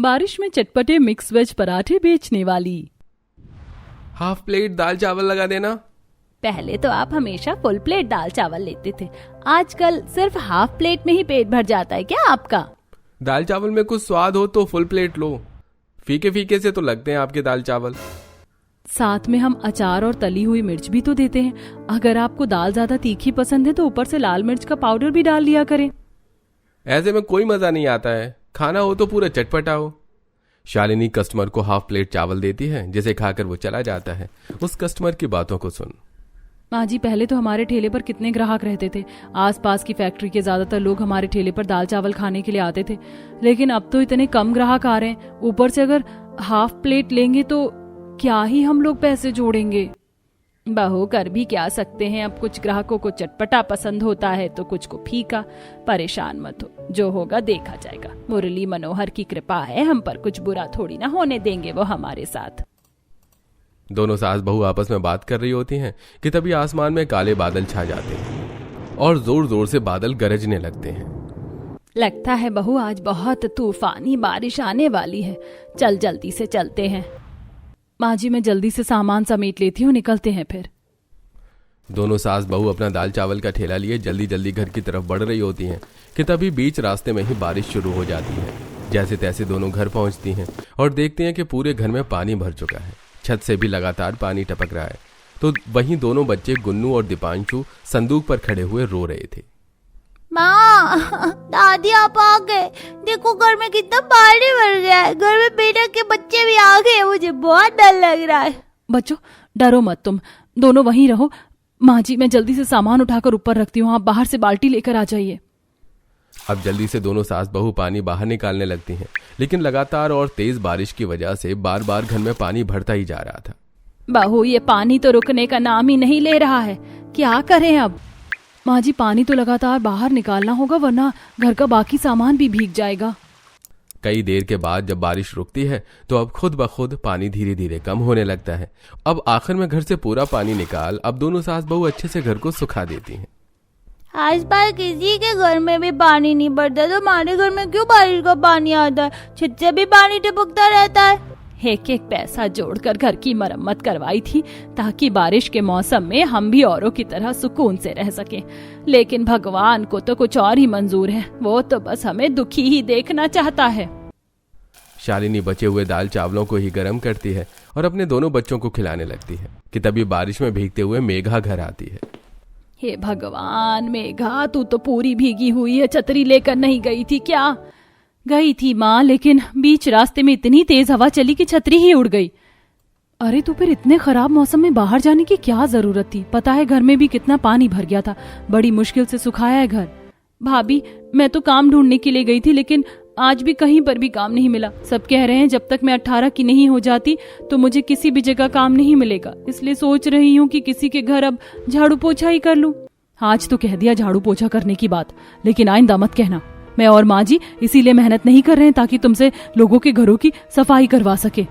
बारिश में चटपटे mix veg पराठे बेचने वाली। हाफ प्लेट दाल चावल लगा देना। पहले तो आप हमेशा फुल प्लेट दाल चावल लेते थे, आजकल सिर्फ हाफ प्लेट में ही पेट भर जाता है क्या आपका? दाल चावल में कुछ स्वाद हो तो फुल प्लेट लो, फीके फीके से तो लगते हैं आपके दाल चावल। साथ में हम अचार और तली हुई मिर्च भी तो देते हैं। अगर आपको दाल ज्यादा तीखी पसंद है तो ऊपर से लाल मिर्च का पाउडर भी डाल लिया करें। ऐसे में कोई मजा नहीं आता है, खाना हो तो पूरा चटपटा हो। शालिनी कस्टमर को हाफ प्लेट चावल देती है, जिसे खाकर वो चला जाता है। उस कस्टमर की बातों को सुन। माँ जी, पहले तो हमारे ठेले पर कितने ग्राहक रहते थे। आसपास की फैक्ट्री के ज्यादातर लोग हमारे ठेले पर दाल चावल खाने के लिए आते थे, लेकिन अब तो इतने कम ग्राहक आ रहे हैं। ऊपर से अगर हाफ प्लेट लेंगे तो क्या ही हम लोग पैसे जोड़ेंगे। बहू, कर भी क्या सकते हैं। अब कुछ ग्राहकों को चटपटा पसंद होता है तो कुछ को फीका। परेशान मत हो, जो होगा देखा जाएगा। मुरली मनोहर की कृपा है, हम पर कुछ बुरा थोड़ी ना होने देंगे वो हमारे साथ। दोनों सास बहू आपस में बात कर रही होती हैं कि तभी आसमान में काले बादल छा जाते हैं और जोर जोर से बादल गरजने लगते हैं। लगता है बहू आज बहुत तूफानी बारिश आने वाली है। चल जल्दी से चलते हैं। माँ जी, मैं जल्दी से सामान समेट लेती हूँ, निकलते हैं फिर। दोनों सास बहू अपना दाल चावल का ठेला लिए जल्दी जल्दी घर की तरफ बढ़ रही होती हैं कि तभी बीच रास्ते में ही बारिश शुरू हो जाती है। जैसे तैसे दोनों घर पहुंचती हैं और देखती हैं कि पूरे घर में पानी भर चुका है। छत से भी लगातार पानी टपक रहा है। तो वहीं दोनों बच्चे गुन्नू और दीपांशु संदूक पर खड़े हुए रो रहे थे। माँ, दादी आप आ गए। देखो घर में कितना पानी भर गया है। घर में बेटा के बच्चे भी आ गए। मुझे बहुत डर लग रहा है। बच्चों, डरो मत, तुम दोनों वहीं रहो। माँ जी, मैं जल्दी से सामान उठाकर ऊपर रखती हूँ, आप बाहर से बाल्टी लेकर आ जाइए। अब जल्दी से दोनों सास बहू पानी बाहर निकालने लगती हैं, लेकिन लगातार और तेज बारिश की वजह से बार बार घर में पानी भरता ही जा रहा था। बहू, ये पानी तो रुकने का नाम ही नहीं ले रहा है, क्या करें अब? माँ जी, पानी तो लगातार बाहर निकालना होगा, वरना घर का बाकी सामान भी भीग जाएगा। कई देर के बाद जब बारिश रुकती है तो अब खुद ब खुद पानी धीरे धीरे कम होने लगता है। अब आखिर में घर से पूरा पानी निकाल अब दोनों सास बहू अच्छे से घर को सुखा देती हैं। आस पास किसी के घर में भी पानी नहीं भरता, तो हमारे घर में क्यों बारिश का पानी आता है? छत से भी पानी टपकता रहता है। एक एक पैसा जोड़कर घर की मरम्मत करवाई थी ताकि बारिश के मौसम में हम भी औरों की तरह सुकून से रह सकें, लेकिन भगवान को तो कुछ और ही मंजूर है। वो तो बस हमें दुखी ही देखना चाहता है। शालिनी बचे हुए दाल चावलों को ही गर्म करती है और अपने दोनों बच्चों को खिलाने लगती है कि तभी बारिश में भीगते हुए मेघा घर आती है। हे भगवान, मेघा तू तो पूरी भीगी हुई है, छतरी लेकर नहीं गई थी क्या? गई थी माँ, लेकिन बीच रास्ते में इतनी तेज हवा चली कि छतरी ही उड़ गई। अरे तो फिर इतने खराब मौसम में बाहर जाने की क्या जरूरत थी? पता है घर में भी कितना पानी भर गया था, बड़ी मुश्किल से सुखाया है घर। भाभी, मैं तो काम ढूंढने के लिए गई थी, लेकिन आज भी कहीं पर भी काम नहीं मिला। सब कह रहे हैं जब तक मैं 18 की नहीं हो जाती तो मुझे किसी भी जगह काम नहीं मिलेगा, इसलिए सोच रही हूँ कि किसी के घर अब झाड़ू पोछा ही कर लूं। आज तो कह दिया झाड़ू पोछा करने की बात, लेकिन आइंदा मत कहना। मैं और माँ जी इसीलिए मेहनत नहीं कर रहे हैं ताकि तुमसे लोगों के घरों की सफाई करवा सके।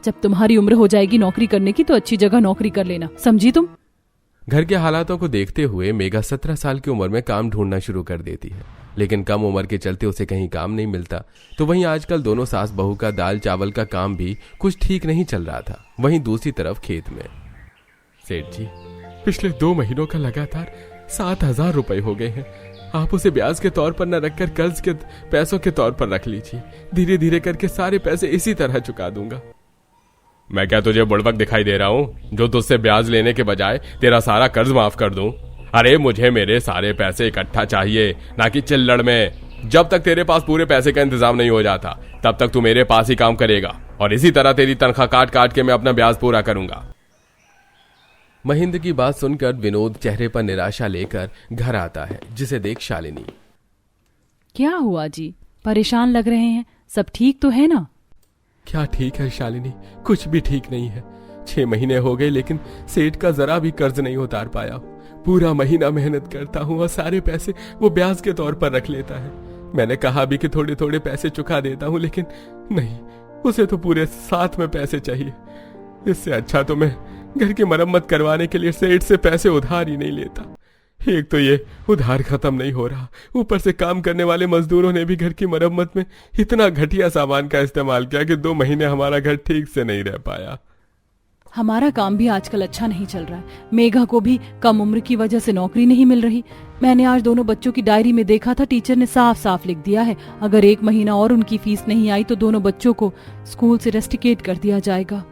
जब तुम्हारी उम्र हो जाएगी नौकरी करने की तो अच्छी जगह नौकरी कर लेना, समझी तुम? घर के हालातों को देखते हुए मेघा 17 साल की उम्र में काम ढूंढना शुरू कर देती है, लेकिन कम उम्र के चलते उसे कहीं काम नहीं मिलता। तो वहीं आजकल दोनों सास बहू का दाल चावल का काम भी कुछ ठीक नहीं चल रहा था। वहीं दूसरी तरफ खेत में सेठ जी, पिछले 2 महीनों का लगातार 7,000 रुपए हो गए हैं। आप उसे ब्याज के तौर पर न रखकर कर्ज के पैसों के तौर पर रख लीजिए। धीरे धीरे करके सारे पैसे इसी तरह चुका दूंगा। मैं क्या तुझे बुड़बक दिखाई दे रहा हूँ जो तुझसे ब्याज लेने के बजाय तेरा सारा कर्ज माफ कर दूं? अरे मुझे मेरे सारे पैसे इकट्ठा चाहिए, ना कि चिल्लड़ में। जब तक तेरे पास पूरे पैसे का इंतजाम नहीं हो जाता तब तक तू मेरे पास ही काम करेगा, और इसी तरह तेरी तनख्वाह काट काट के मैं अपना ब्याज पूरा करूंगा। महेंद्र की बात सुनकर विनोद चेहरे पर निराशा लेकर घर आता है, जिसे देख शालिनी, क्या हुआ जी, परेशान लग रहे हैं? सब ठीक तो है ना? क्या ठीक है शालिनी, कुछ भी ठीक नहीं है। 6 महीने हो गए लेकिन सेठ का जरा भी कर्ज नहीं उतार पाया। पूरा महीना मेहनत करता हूँ और सारे पैसे वो ब्याज के तौर पर रख लेता है। मैंने कहा भी कि थोड़े थोड़े पैसे चुका देता हूँ, लेकिन नहीं, उसे तो पूरे साथ में पैसे चाहिए। इससे अच्छा तो मैं घर की मरम्मत करवाने के लिए सेठ से पैसे उधार ही नहीं लेता। एक तो ये उधार खत्म नहीं हो रहा, ऊपर से काम करने वाले मजदूरों ने भी घर की मरम्मत में इतना घटिया सामान का इस्तेमाल किया कि 2 महीने हमारा घर ठीक से नहीं रह पाया। हमारा काम भी आजकल अच्छा नहीं चल रहा है। मेघा को भी कम उम्र की वजह से नौकरी नहीं मिल रही। मैंने आज दोनों बच्चों की डायरी में देखा था, टीचर ने साफ साफ लिख दिया है अगर 1 महीना और उनकी फीस नहीं आई तो दोनों बच्चों को स्कूल से रस्टिकेट कर दिया जाएगा।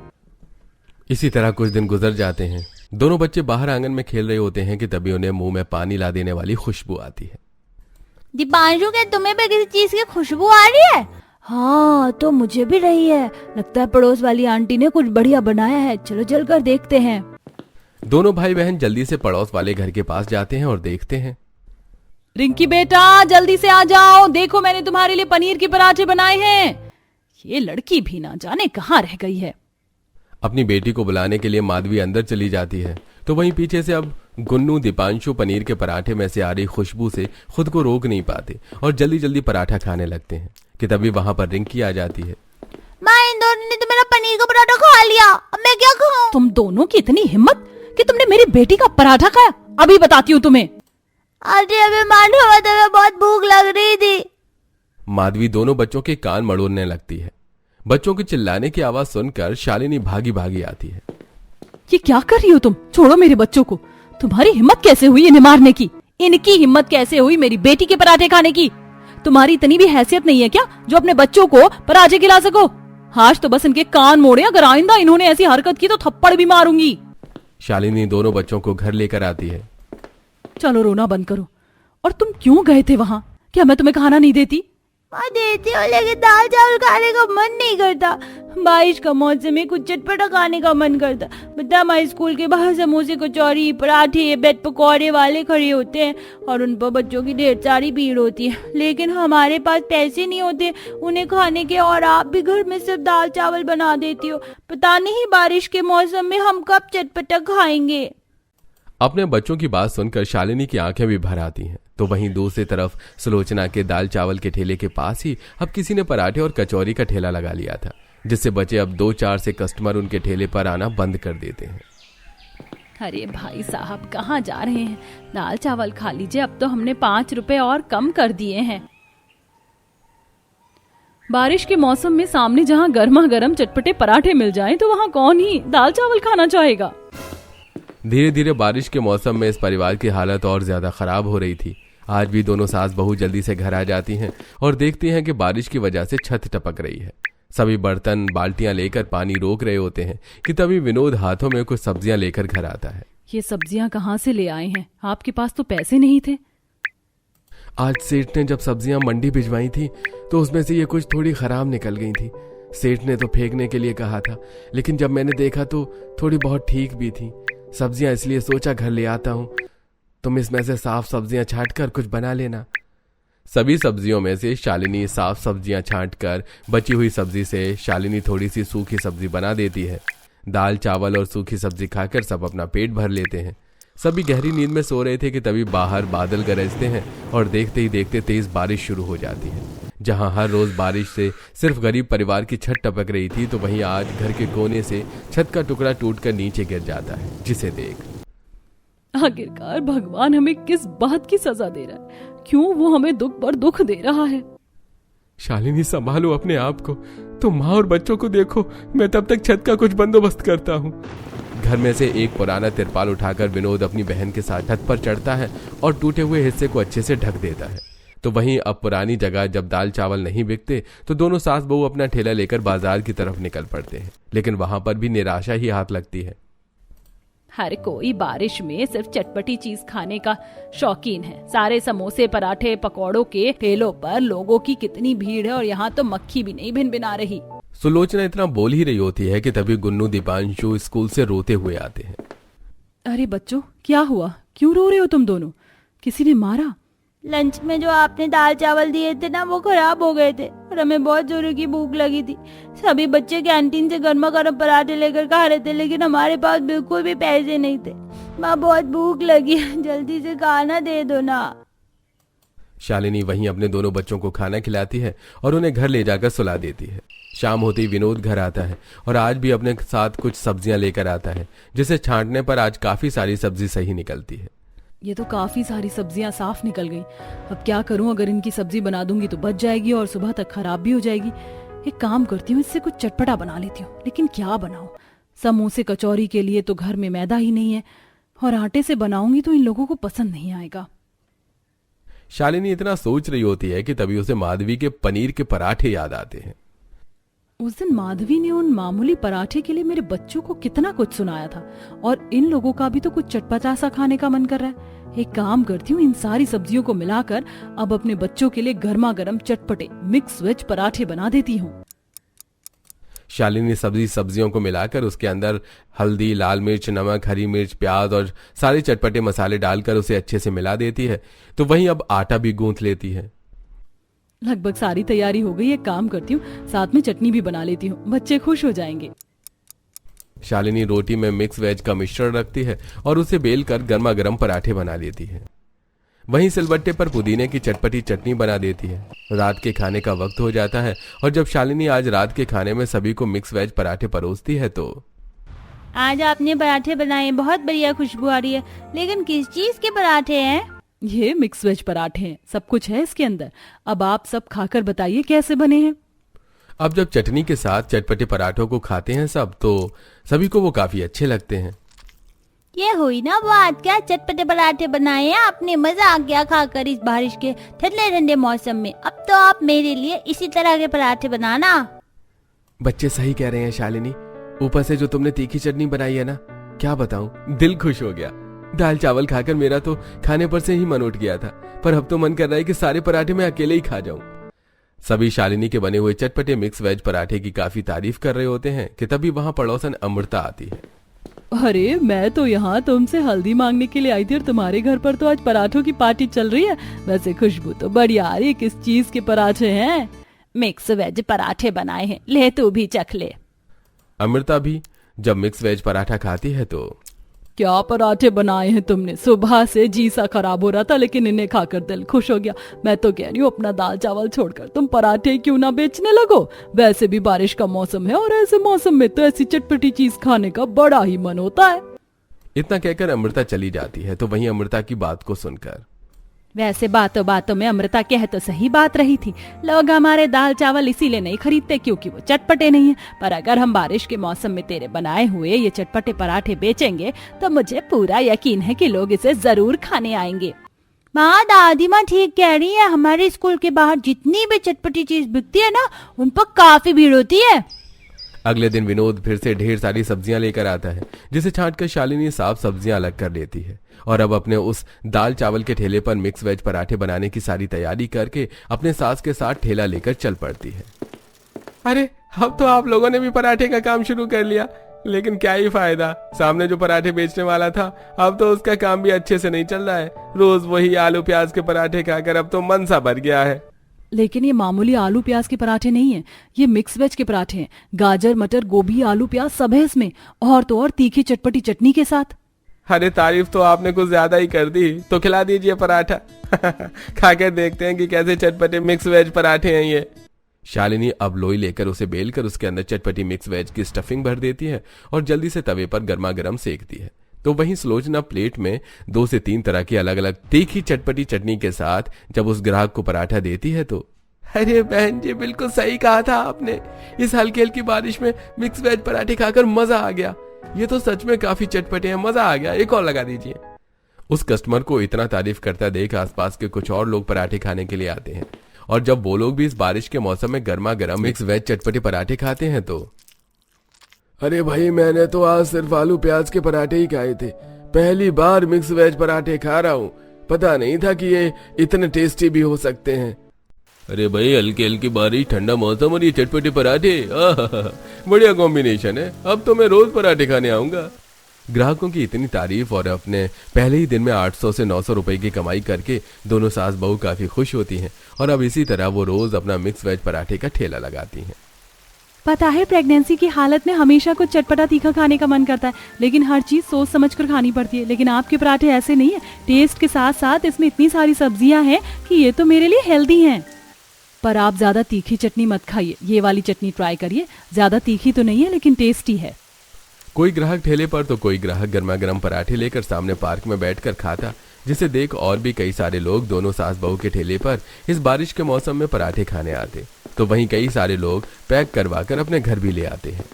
इसी तरह कुछ दिन गुजर जाते हैं। दोनों बच्चे बाहर आंगन में खेल रहे होते हैं कि तभी उन्हें मुंह में पानी ला देने वाली खुशबू आती है। दीपांशु, क्या तुम्हें भी किसी चीज की खुशबू आ रही है? हाँ, तो मुझे भी रही है। लगता है पड़ोस वाली आंटी ने कुछ बढ़िया बनाया है, चलो चल कर देखते हैं। दोनों भाई बहन जल्दी से पड़ोस वाले घर के पास जाते हैं और देखते हैं। रिंकी बेटा, जल्दी से आ जाओ, देखो मैंने तुम्हारे लिए पनीर के पराठे बनाए हैं। ये लड़की भी ना जाने कहाँ रह गई है। अपनी बेटी को बुलाने के लिए माधवी अंदर चली जाती है तो वहीं पीछे से अब गुन्नू दीपांशु पनीर के पराठे में से आ रही खुशबू से खुद को रोक नहीं पाते और जल्दी जल्दी पराठा खाने लगते हैं कि तभी वहां पर रिंकी आ जाती है। माँ, इन दोनों ने तो मेरा पनीर का पराठा खा लिया, अब मैं क्या खाऊं? तुम दोनों की इतनी हिम्मत कि तुमने मेरी बेटी का पराठा खाया? अभी बताती हूँ तुम्हें। अरे अबे मानो, तुम्हें बहुत भूख लग रही थी। माधवी दोनों बच्चों के कान मड़ोड़ने लगती है। बच्चों के चिल्लाने की आवाज सुनकर शालिनी भागी भागी आती है। ये क्या कर रही हो तुम? छोड़ो मेरे बच्चों को। तुम्हारी हिम्मत कैसे हुई इन्हें मारने की? इनकी हिम्मत कैसे हुई मेरी बेटी के पराठे खाने की? तुम्हारी इतनी भी हैसियत नहीं है क्या जो अपने बच्चों को पराठे खिला सको? आज तो बस इनके कान मोड़े, अगर आइंदा इन्होंने ऐसी हरकत की तो थप्पड़ भी मारूंगी। शालिनी दोनों बच्चों को घर लेकर आती है। चलो रोना बंद करो। और तुम क्यों गए थे वहाँ? क्या मैं तुम्हें खाना नहीं देती? माँ देती हो, लेकिन दाल चावल खाने का मन नहीं करता। बारिश का मौसम में कुछ चटपटा खाने का मन करता। बता, हमारे स्कूल के बाहर समोसे, कचौरी, पराठे, ब्रेड पकौड़े वाले खड़े होते हैं और उन पर बच्चों की ढेर सारी भीड़ होती है, लेकिन हमारे पास पैसे नहीं होते उन्हें खाने के, और आप भी घर में सिर्फ दाल चावल बना देती हो। पता नहीं बारिश के मौसम में हम कब चटपटा खाएंगे। अपने बच्चों की बात सुनकर शालिनी की आंखें भी भर आती हैं। तो वहीं दूसरी तरफ सुलोचना के दाल चावल के ठेले के पास ही अब किसी ने पराठे और कचौरी का ठेला लगा लिया था, जिससे बचे अब 2-4 से कस्टमर उनके ठेले पर आना बंद कर देते हैं। अरे भाई साहब, कहाँ जा रहे हैं? दाल चावल खा लीजिए, अब तो हमने 5 रुपए और कम कर दिए हैं। बारिश के मौसम में सामने जहाँ गर्मा गर्म चटपटे पराठे मिल जाएं तो वहाँ कौन ही दाल चावल खाना चाहेगा। धीरे धीरे बारिश के मौसम में इस परिवार की हालत और ज्यादा खराब हो रही थी। आज भी दोनों सास बहू जल्दी से घर आ जाती हैं और देखती हैं कि बारिश की वजह से छत टपक रही है। सभी बर्तन बाल्टियां लेकर पानी रोक रहे होते हैं कि तभी विनोद हाथों में कुछ सब्जियां लेकर घर आता है। ये सब्जियां कहाँ से ले आए हैं? आपके पास तो पैसे नहीं थे। आज सेठ ने जब सब्जियां मंडी भिजवाई थी तो उसमें से ये कुछ थोड़ी खराब निकल गई थी। सेठ ने तो फेंकने के लिए कहा था, लेकिन जब मैंने देखा तो थोड़ी बहुत ठीक भी थी सब्जियां, इसलिए सोचा घर ले आता हूं। तुम इसमें से साफ सब्जियां छांट कर कुछ बना लेना। सभी सब्जियों में से शालिनी साफ सब्जियां छांट कर बची हुई सब्जी से शालिनी थोड़ी सी सूखी सब्जी बना देती है। दाल चावल और सूखी सब्जी खाकर सब अपना पेट भर लेते हैं। सभी गहरी नींद में सो रहे थे कि तभी बाहर बादल गरजते हैं और देखते ही देखते तेज बारिश शुरू हो जाती है। जहां हर रोज बारिश से सिर्फ गरीब परिवार की छत टपक रही थी, तो वहीं आज घर के कोने से छत का टुकड़ा टूटकर नीचे गिर जाता है, जिसे देख आखिरकार भगवान हमें किस बात की सजा दे रहा है? क्यों वो हमें दुख पर दुख दे रहा है? शालिनी, संभालो अपने आप को। तुम माँ और बच्चों को देखो, मैं तब तक छत का कुछ बंदोबस्त करता हूँ। घर में से एक पुराना तिरपाल उठाकर विनोद अपनी बहन के साथ छत पर चढ़ता है और टूटे हुए हिस्से को अच्छे से ढक देता है। तो वहीं अब पुरानी जगह जब दाल चावल नहीं बिकते तो दोनों सास बहू अपना ठेला लेकर बाजार की तरफ निकल पड़ते हैं, लेकिन वहां पर भी निराशा ही हाथ लगती है। हर कोई बारिश में सिर्फ चटपटी चीज खाने का शौकीन है। सारे समोसे पराठे पकौड़ों के ठेलों पर लोगों की कितनी भीड़ है और यहाँ तो मक्खी भी नहीं भिनभिना रही। सुलोचना इतना बोल ही रही होती है कि तभी गुन्नू दीपांशु स्कूल से रोते हुए आते हैं। अरे बच्चों, क्या हुआ? क्यों रो रहे हो तुम दोनों? किसी ने मारा? लंच में जो आपने दाल चावल दिए थे ना, वो खराब हो गए थे और हमें बहुत जोरों की भूख लगी थी। सभी बच्चे कैंटीन से गर्मा गर्म पराठे लेकर खा रहे थे, लेकिन हमारे पास बिल्कुल भी पैसे नहीं थे। माँ, बहुत भूख लगी है, जल्दी से खाना दे दो ना। शालिनी वहीं अपने दोनों बच्चों को खाना खिलाती है और उन्हें घर ले जाकर सुला देती है। शाम होते ही विनोद घर आता है और आज भी अपने साथ कुछ सब्जियां लेकर आता है, जिसे छांटने पर आज काफी सारी सब्जी सही निकलती है। ये तो काफी सारी सब्जियां साफ निकल गई। अब क्या करूं, अगर इनकी सब्जी बना दूंगी तो बच जाएगी और सुबह तक खराब भी हो जाएगी। एक काम करती हूँ, इससे कुछ चटपटा बना लेती हूँ, लेकिन क्या बनाऊं? समोसे कचौरी के लिए तो घर में मैदा ही नहीं है, और आटे से बनाऊंगी तो इन लोगों को पसंद नहीं आएगा। शालिनी इतना सोच रही होती है कि तभी उसे माधवी के पनीर के पराठे याद आते हैं। उस दिन माधवी ने उन मामूली पराठे के लिए मेरे बच्चों को कितना कुछ सुनाया था, और इन लोगों का भी तो कुछ चटपटा सा खाने का मन कर रहा है। एक काम करती हूँ, इन सारी सब्जियों को मिलाकर अब अपने बच्चों के लिए गर्मा गर्म चटपटे मिक्स वेज पराठे बना देती हूँ। शालिनी सब्जियों को मिलाकर उसके अंदर हल्दी, लाल मिर्च, नमक, हरी मिर्च, प्याज और सारे चटपटे मसाले डालकर उसे अच्छे से मिला देती है। तो वहीं अब आटा भी गूंथ लेती है। लगभग सारी तैयारी हो गई। एक काम करती हूँ, साथ में चटनी भी बना लेती हूँ, बच्चे खुश हो जाएंगे। शालिनी रोटी में मिक्स वेज का मिश्रण रखती है और उसे बेलकर गर्मा गर्म पराठे बना लेती है। वहीं सिलबट्टे पर पुदीने की चटपटी चटनी बना देती है। रात के खाने का वक्त हो जाता है और जब शालिनी आज रात के खाने में सभी को मिक्स वेज पराठे परोसती है तो आज आपने पराठे बनाए, बहुत बढ़िया खुशबू आ रही है, लेकिन किस चीज के पराठे हैं? ये मिक्स वेज पराठे हैं, सब कुछ है इसके अंदर। अब आप सब खाकर बताइए कैसे बने हैं। अब जब चटनी के साथ चटपटे पराठों को खाते हैं सब, तो सभी को वो काफी अच्छे लगते हैं। ये हुई ना बात, क्या चटपटे पराठे बनाए हैं आपने, मजा आ गया खाकर इस बारिश के ठंडे ठंडे मौसम में। अब तो आप मेरे लिए इसी तरह के पराठे बनाना। बच्चे सही कह रहे हैं शालिनी, ऊपर से जो तुमने तीखी चटनी बनाई है ना, क्या बताऊं, दिल खुश हो गया। दाल चावल खाकर मेरा तो खाने पर से ही मन उठ गया था, पर अब तो मन कर रहा है कि सारे पराठे मैं अकेले ही खा जाऊं। सभी शालिनी के बने हुए चटपटे मिक्स वेज पराठे की काफी तारीफ कर रहे होते हैं कि तभी वहां पड़ोसन अमृता आती है। अरे मैं तो यहाँ तुमसे हल्दी मांगने के लिए आई थी और तुम्हारे घर पर तो आज पराठों की पार्टी चल रही है। वैसे खुशबू तो बढ़िया आ रही है, किस चीज के पराठे हैं? मिक्स वेज पराठे बनाए हैं, ले तू भी चख ले। अमृता भी जब मिक्स वेज पराठा खाती है तो क्या पराठे बनाए हैं तुमने? सुबह से जी सा खराब हो रहा था, लेकिन इन्हें खाकर दिल खुश हो गया। मैं तो कह रही हूँ अपना दाल चावल छोड़कर तुम पराठे क्यों ना बेचने लगो। वैसे भी बारिश का मौसम है और ऐसे मौसम में तो ऐसी चटपटी चीज खाने का बड़ा ही मन होता है। इतना कहकर अमृता चली जाती है। तो वहीं अमृता की बात को सुनकर वैसे बातों बातों में अमृता कह तो सही बात रही थी, लोग हमारे दाल चावल इसीलिए नहीं खरीदते क्योंकि वो चटपटे नहीं है। पर अगर हम बारिश के मौसम में तेरे बनाए हुए ये चटपटे पराठे बेचेंगे तो मुझे पूरा यकीन है कि लोग इसे जरूर खाने आएंगे। माँ, दादी माँ ठीक कह रही है, हमारे स्कूल के बाहर जितनी भी चटपटी चीज बिकती है ना, उन पर काफी भीड़ होती है। अगले दिन विनोद फिर से ढेर सारी सब्जियां लेकर आता है, जिसे छांटकर शालिनी साफ सब्जियां अलग कर लेती है और अब अपने उस दाल चावल के ठेले पर मिक्स वेज पराठे बनाने की सारी तैयारी करके अपने सास के साथ ठेला लेकर चल पड़ती है। अरे अब तो आप लोगों ने भी पराठे का काम शुरू कर लिया, लेकिन क्या ही फायदा, सामने जो पराठे बेचने वाला था अब तो उसका काम भी अच्छे से नहीं चल रहा है। रोज वही आलू प्याज के पराठे खाकर अब तो मन सा भर गया है। लेकिन ये मामूली आलू प्याज के पराठे नहीं है, ये मिक्स वेज के पराठे हैं। गाजर, मटर, गोभी, आलू, प्याज सब है इसमें, और तो और तीखी चटपटी चटनी के साथ। अरे तारीफ तो आपने कुछ ज्यादा ही कर दी, तो खिला दीजिए पराठा। खाकर देखते हैं कि कैसे चटपटे मिक्स वेज पराठे हैं ये। शालिनी अब लोई लेकर उसे बेलकर उसके अंदर चटपटी मिक्स वेज की स्टफिंग भर देती है और जल्दी से तवे पर गर्मा गर्म सेकती है। तो वहीं सुलोचना प्लेट में 2 से 3 तरह की अलग अलग तीखी चटपटी चटनी के साथ जब उस ग्राहक को पराठा देती है तो अरे बहन जी, बिल्कुल सही कहा था आपने, इस हल्की हल्की बारिश में मिक्स वेज पराठे खाकर मजा आ गया। ये तो सच में काफी चटपटे हैं, मजा आ गया, एक और लगा दीजिए। उस कस्टमर को इतना तारीफ करता देख आसपास के कुछ और लोग पराठे खाने के लिए आते हैं और जब वो लोग भी इस बारिश के मौसम में गर्मा गर्म मिक्स वेज चटपटे पराठे खाते हैं तो अरे भाई, मैंने तो आज सिर्फ आलू प्याज के पराठे ही खाए थे, पहली बार मिक्स वेज पराठे खा रहा हूँ, पता नहीं था कि ये इतने टेस्टी भी हो सकते हैं। अरे भाई, हल्की हल्की बारिश, ठंडा मौसम और ये चटपटे पराठे, बढ़िया कॉम्बिनेशन है, अब तो मैं रोज पराठे खाने आऊंगा। ग्राहकों की इतनी तारीफ और अपने पहले ही दिन में 800 से 900 रुपए की कमाई करके दोनों सास बहू काफी खुश होती हैं और अब इसी तरह वो रोज अपना मिक्स वेज पराठे का ठेला लगाती हैं। पता है, प्रेगनेंसी की हालत में हमेशा कुछ चटपटा तीखा खाने का मन करता है, लेकिन हर चीज सोच समझ कर खानी पड़ती है। लेकिन आपके पराठे ऐसे नहीं है, टेस्ट के साथ साथ इसमें इतनी सारी सब्जियां हैं कि ये तो मेरे लिए हेल्दी हैं। पर आप ज्यादा तीखी चटनी मत खाइए, ये वाली चटनी ट्राई करिए, ज्यादा तीखी तो नहीं है लेकिन टेस्टी है। कोई ग्राहक ठेले पर तो कोई ग्राहक गर्मा गर्म पराठे लेकर सामने पार्क में बैठकर खाता जिसे देख और भी कई सारे लोग दोनों सास बहू के ठेले पर इस बारिश के मौसम में पराठे खाने आते। तो वहीं कई सारे लोग पैक करवा कर अपने घर भी ले आते हैं।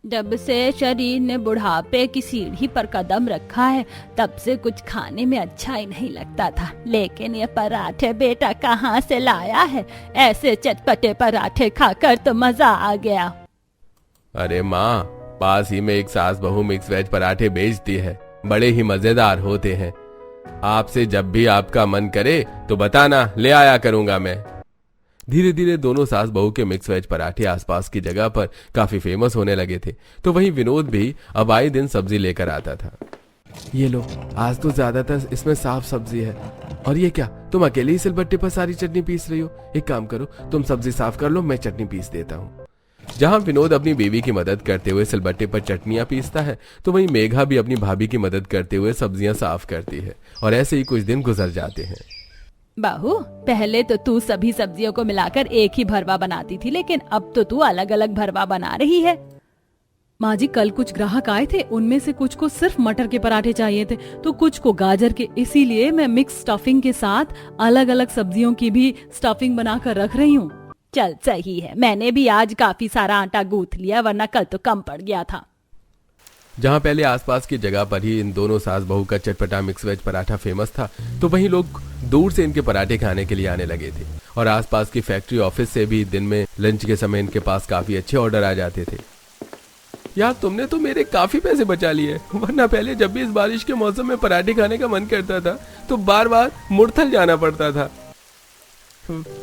जब से शरीर ने बुढ़ापे की सीढ़ी पर कदम रखा है तब से कुछ खाने में अच्छा ही नहीं लगता था, लेकिन ये पराठे बेटा कहाँ से लाया है? ऐसे चटपटे पराठे खाकर तो मजा आ गया। अरे माँ, पास ही में एक सास बहू मिक्स वेज पराठे बेचती है, बड़े ही मजेदार होते हैं। आपसे जब भी आपका मन करे तो बताना, ले आया करूंगा मैं। धीरे धीरे दोनों सास बहू के मिक्स वेज पराठे आसपास की जगह पर काफी फेमस होने लगे थे। तो वहीं विनोद भी अब आए दिन सब्जी लेकर आता था। ये लो, आज तो ज्यादातर इसमें साफ सब्जी है। और ये क्या, तुम अकेले ही सिलबट्टे पर सारी चटनी पीस रही हो? एक काम करो, तुम सब्जी साफ कर लो, मैं चटनी पीस देता हूँ। जहां विनोद अपनी बीवी की मदद करते हुए सिलबट्टे पर चटनियां पीसता है, तो वहीं मेघा भी अपनी भाभी की मदद करते हुए सब्जियां साफ करती है। और ऐसे ही कुछ दिन गुजर जाते हैं। बहू, पहले तो तू सभी सब्जियों को मिलाकर एक ही भरवा बनाती थी, लेकिन अब तो तू अलग अलग भरवा बना रही है। माँ जी, कल कुछ ग्राहक आए थे, उनमें से कुछ को सिर्फ मटर के पराठे चाहिए थे तो कुछ को गाजर के, इसीलिए मैं मिक्स स्टफिंग के साथ अलग अलग सब्जियों की भी स्टफिंग बनाकर रख रही हूँ। चल सही है, मैंने भी आज काफी सारा आटा गूंथ लिया, वरना कल तो कम पड़ गया था। जहां पहले आसपास की जगह पर ही इन दोनों सास बहू का चटपटा मिक्स वेज पराठा फेमस था, तो वहीं लोग दूर से इनके पराठे खाने के लिए आने लगे थे। और आसपास की फैक्ट्री ऑफिस से भी दिन में लंच के समय इनके पास काफी अच्छे ऑर्डर आ जाते थे। यार, तुमने तो मेरे काफी पैसे बचा लिए, वरना पहले जब भी इस बारिश के मौसम में पराठे खाने का मन करता था तो बार बार मुड़थल जाना पड़ता था।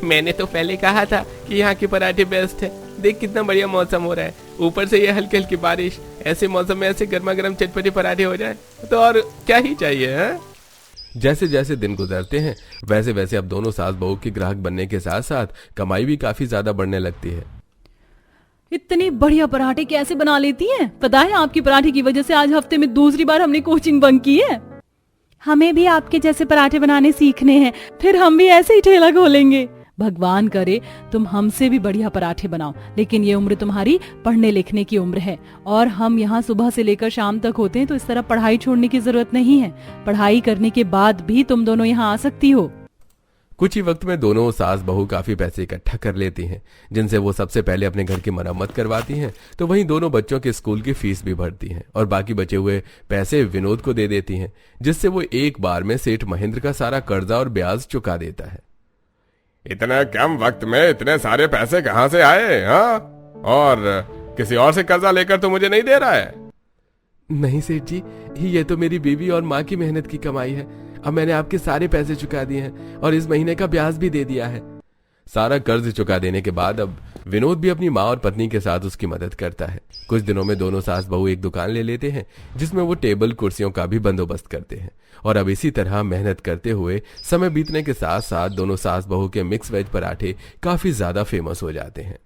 मैंने तो पहले कहा था कि यहाँ के पराठे बेस्ट है। देख कितना बढ़िया मौसम हो रहा है, ऊपर से ये हल्की हल्की बारिश, ऐसे मौसम में ऐसे गर्मा गर्म चटपटे पराठे हो जाए तो और क्या ही चाहिए है? जैसे जैसे दिन गुजरते हैं वैसे वैसे अब दोनों सास बहू के ग्राहक बनने के साथ साथ कमाई भी काफी ज्यादा बढ़ने लगती है। इतनी बढ़िया पराठे कैसे बना लेती हैं? पता है, आपकी पराठे की वजह से आज हफ्ते में दूसरी बार हमने कोचिंग बंक की है। हमें भी आपके जैसे पराठे बनाने सीखने हैं, फिर हम भी ऐसे ही ठेला खोलेंगे। भगवान करे तुम हमसे भी बढ़िया पराठे बनाओ, लेकिन ये उम्र तुम्हारी पढ़ने लिखने की उम्र है और हम यहाँ सुबह से लेकर शाम तक होते हैं, तो इस तरह पढ़ाई छोड़ने की जरूरत नहीं है। पढ़ाई करने के बाद भी तुम दोनों यहाँ आ सकती हो। कुछ ही वक्त में दोनों सास बहू काफी पैसे इकट्ठा कर लेती हैं, जिनसे वो सबसे पहले अपने घर की मरम्मत करवाती हैं। तो वहीं दोनों बच्चों के स्कूल की फीस भी भरती हैं और बाकी बचे हुए पैसे विनोद को दे देती हैं, जिससे वो एक बार में सेठ महेंद्र का सारा कर्जा और ब्याज चुका देता है। इतने कम वक्त में इतने सारे पैसे कहाँ से आए? हाँ, और किसी और से कर्जा लेकर तो मुझे नहीं दे रहा है? नहीं सेठ जी, ये तो मेरी बीवी और माँ की मेहनत की कमाई है। अब मैंने आपके सारे पैसे चुका दिए हैं और इस महीने का ब्याज भी दे दिया है। सारा कर्ज चुका देने के बाद अब विनोद भी अपनी माँ और पत्नी के साथ उसकी मदद करता है। कुछ दिनों में दोनों सास बहू एक दुकान ले लेते हैं, जिसमें वो टेबल कुर्सियों का भी बंदोबस्त करते हैं। और अब इसी तरह मेहनत करते हुए समय बीतने के साथ साथ दोनों सास बहू के मिक्स वेज पराठे काफी ज्यादा फेमस हो जाते हैं।